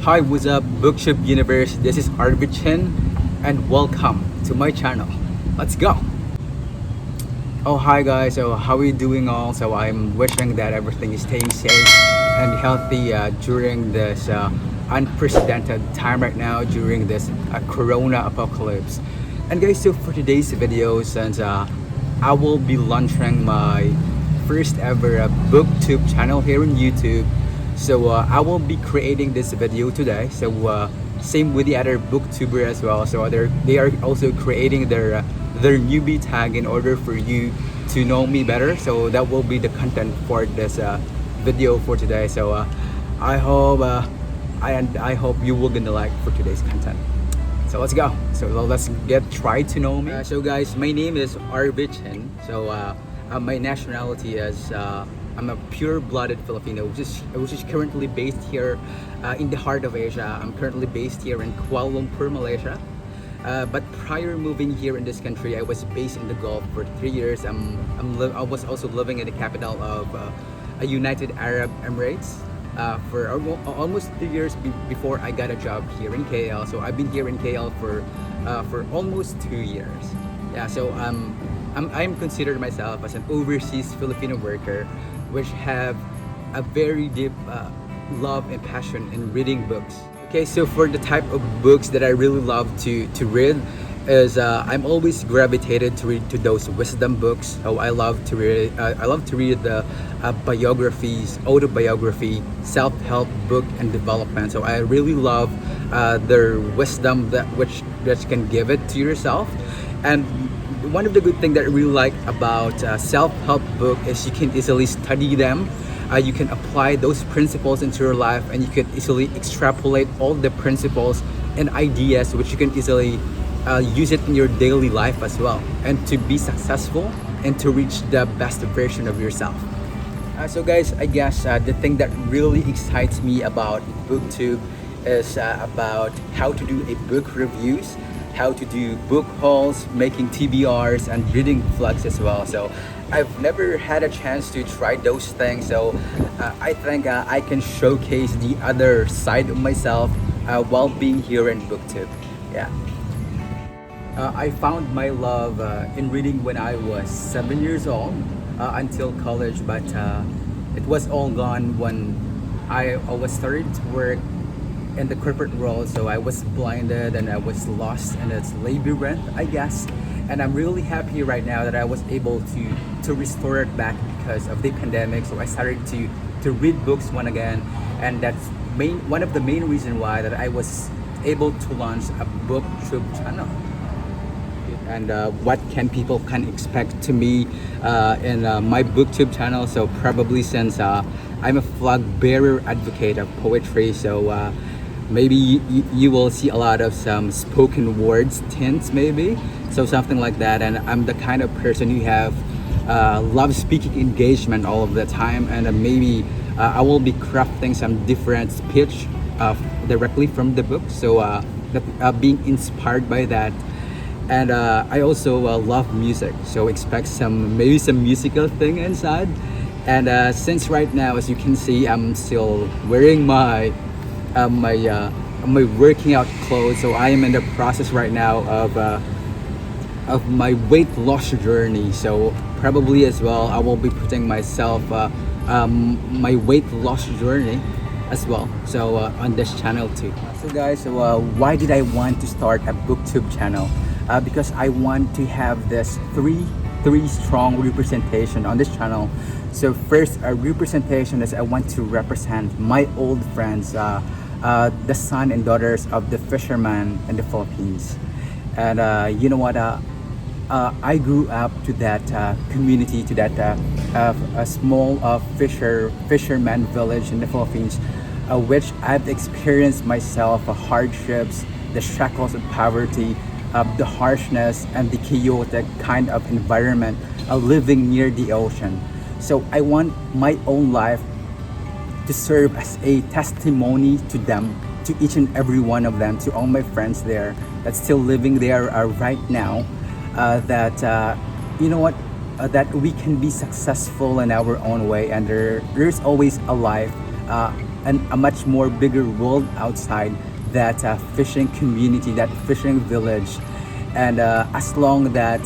Hi, what's up, Booktube universe? This is Arvie Chin, and welcome to my channel. Let's go. Oh, hi guys. So how are you doing all? So I'm wishing that everything is staying safe and healthy during this unprecedented time right now, during this corona apocalypse. And guys, so for today's video, since I will be launching my first ever Booktube channel here on YouTube, so I will be creating this video today. So same with the other booktuber as well. So they are also creating their newbie tag in order for you to know me better. So that will be the content for this video for today. So I hope I hope you will gonna like for today's content. So let's go. So let's try to know me. So guys, my name is Arvie Chin. So my nationality is I'm a pure-blooded Filipino, which is currently based here in the heart of Asia. I'm currently based here in Kuala Lumpur, Malaysia. But prior moving here in this country, I was based in the Gulf for 3 years. I was also living in the capital of United Arab Emirates for almost 3 years before I got a job here in KL. So I've been here in KL for almost 2 years. Yeah, so I'm considered myself as an overseas Filipino worker, which have a very deep love and passion in reading books. Okay, so for the type of books that I really love to read is I'm always gravitated to those wisdom books. So I love to read the biographies, autobiography, self-help book and development. So I really love their wisdom that can give it to yourself. And one of the good things that I really like about self-help book is you can easily study them. You can apply those principles into your life, and you can easily extrapolate all the principles and ideas, which you can easily use it in your daily life as well, and to be successful and to reach the best version of yourself. So guys, I guess the thing that really excites me about Booktube is about how to do a book reviews, how to do book hauls, making TBRs, and reading vlogs as well. So I've never had a chance to try those things. So I think I can showcase the other side of myself while being here in Booktube. Yeah. I found my love in reading when I was 7 years old until college, but it was all gone when I was started to work in the corporate world. So I was blinded and I was lost in its labyrinth, I guess. And I'm really happy right now that I was able to restore it back because of the pandemic. So I started to read books once again, and that's one of the main reasons why that I was able to launch a Booktube channel. And what can people expect to me in my Booktube channel? So probably, since I'm a flag bearer advocate of poetry, so maybe you will see a lot of some spoken words tints, maybe, so something like that. And I'm the kind of person who have love speaking engagement all of the time, and maybe I will be crafting some different speech directly from the book, so being inspired by that. And I also love music, so expect maybe some musical thing inside. And since right now, as you can see, I'm still wearing my working out clothes, so I am in the process right now of my weight loss journey. So probably as well I will be putting myself my weight loss journey as well, so on this channel too. So guys, why did I want to start a Booktube channel? Because I want to have this three strong representation on this channel. So first, a representation is I want to represent my old friends, the son and daughters of the fishermen in the Philippines. And you know what, I grew up to that community, to that a small fisherman village in the Philippines, which I've experienced myself hardships, the shackles of poverty, the harshness and the chaotic kind of environment living near the ocean. So I want my own life to serve as a testimony to them, to each and every one of them, to all my friends there that's still living there right now, that you know what, that we can be successful in our own way, and there's always a life a much more bigger world outside that fishing community, that fishing village. And as long that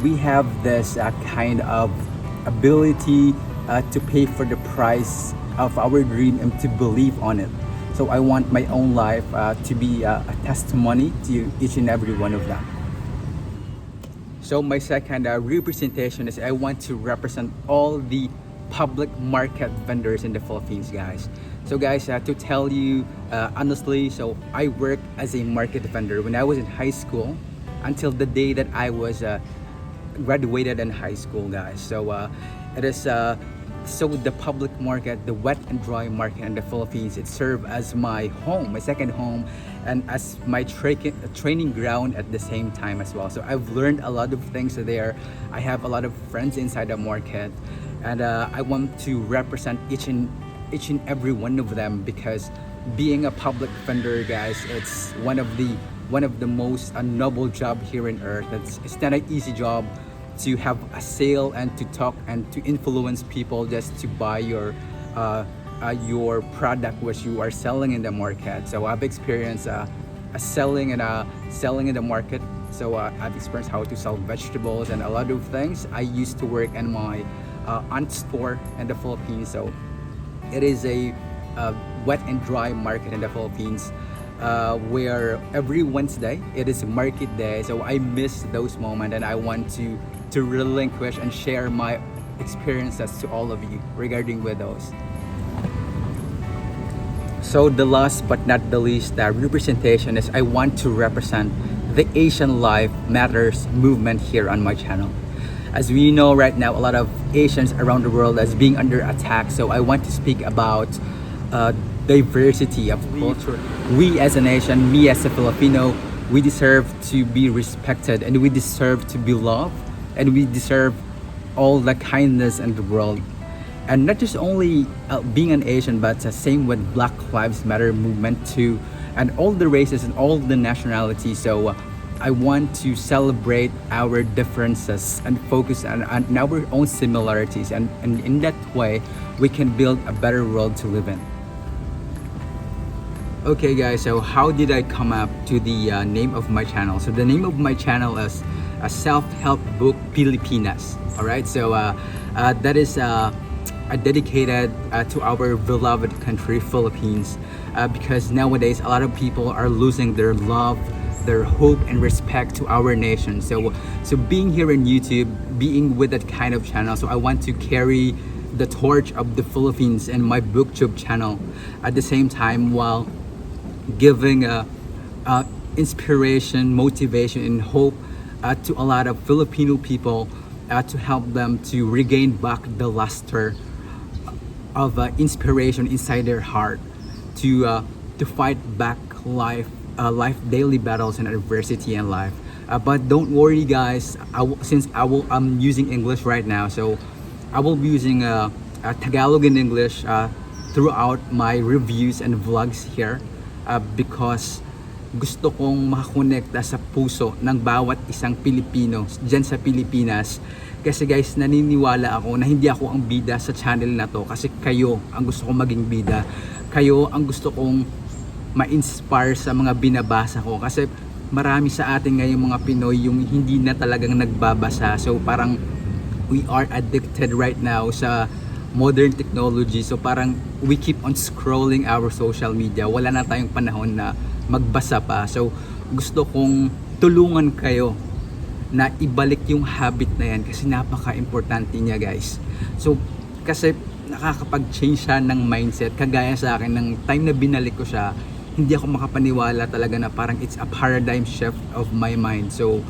we have this kind of ability to pay for the price of our dream and to believe on it. So I want my own life to be a testimony to each and every one of them. So my second representation is I want to represent all the public market vendors in the Philippines, guys. So guys, to tell you honestly, so I work as a market vendor when I was in high school until the day that I was graduated in high school, guys. So it is so the public market, the wet and dry market in the Philippines, it served as my home, my second home, and as my training ground at the same time as well. So I've learned a lot of things there. I have a lot of friends inside the market, and I want to represent each and every one of them, because being a public vendor, guys, it's one of the most noble job here on earth. It's not an easy job to have a sale and to talk and to influence people just to buy your product which you are selling in the market. So I've experienced selling in the market. So I've experienced how to sell vegetables and a lot of things. I used to work in my aunt's store in the Philippines. So it is a wet and dry market in the Philippines, where every Wednesday it is market day. So I miss those moments, and I want to relinquish and share my experiences to all of you regarding with those. So the last but not the least representation is I want to represent the Asian Life Matters movement here on my channel. As we know right now, a lot of Asians around the world is being under attack. So I want to speak about diversity of culture. We as a nation, me as a Filipino, we deserve to be respected, and we deserve to be loved, and we deserve all the kindness in the world. And not just only being an Asian, but same with Black Lives Matter movement too, and all the races and all the nationalities. So I want to celebrate our differences and focus on our own similarities, and in that way we can build a better world to live in. Okay guys, so how did I come up to the name of my channel? So the name of my channel is a self-help book Pilipinas. All right, so that is dedicated to our beloved country, Philippines, because nowadays a lot of people are losing their love, their hope and respect to our nation. So being here in YouTube, being with that kind of channel, so I want to carry the torch of the Philippines and my Booktube channel at the same time, while giving inspiration, motivation and hope to a lot of Filipino people, to help them to regain back the luster of inspiration inside their heart, to fight back life daily battles and adversity in life. But don't worry guys, since I'm using English right now, so I will be using Tagalog and English throughout my reviews and vlogs here, because gusto kong makakonekta sa puso ng bawat isang Pilipino dyan sa Pilipinas. Kasi guys, naniniwala ako na hindi ako ang bida sa channel na to, kasi kayo ang gusto kong maging bida. Kayo ang gusto kong ma-inspire sa mga binabasa ko, kasi marami sa atin ngayong mga Pinoy yung hindi na talagang nagbabasa. So parang we are addicted right now sa modern technology. So parang we keep on scrolling our social media. Wala na tayong panahon na magbasa pa. So gusto kong tulungan kayo na ibalik yung habit na yan, kasi napaka-importante niya guys. So kasi nakakapag-change siya ng mindset. Kagaya sa akin, ng time na binalik ko siya, hindi ako makapaniwala talaga na parang it's a paradigm shift of my mind. So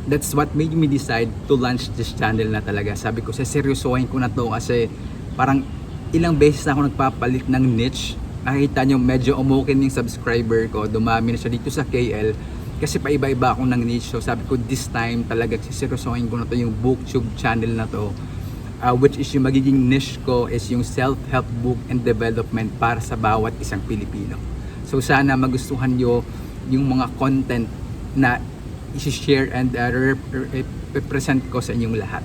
that's what made me decide to launch this channel na talaga. Sabi ko, seryosohin ko na to, kasi parang ilang beses na ako nagpapalit ng niche. Nakikita nyo, medyo umukin yung subscriber ko, dumami na siya dito sa KL, kasi paiba-iba akong ng niche. So sabi ko, this time talaga seryosohin ko na to, yung Booktube channel na to, which is yung magiging niche ko is yung self-help book and development para sa bawat isang Pilipino. So sana magustuhan nyo yung mga content na i-share and represent ko sa inyong lahat.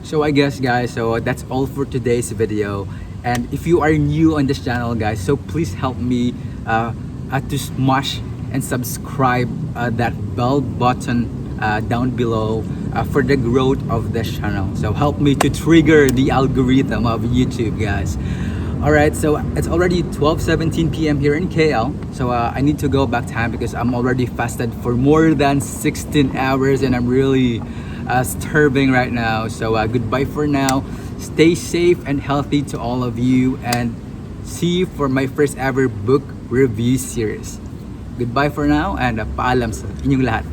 So I guess guys, so that's all for today's video. And if you are new on this channel guys, so please help me to smash and subscribe that bell button down below for the growth of this channel. So help me to trigger the algorithm of YouTube guys. Alright, so it's already 12:17 p.m. here in KL. So I need to go back time because I'm already fasted for more than 16 hours and I'm really starving right now. So goodbye for now. Stay safe and healthy to all of you, and see you for my first ever book review series. Goodbye for now, and paalam sa inyong lahat.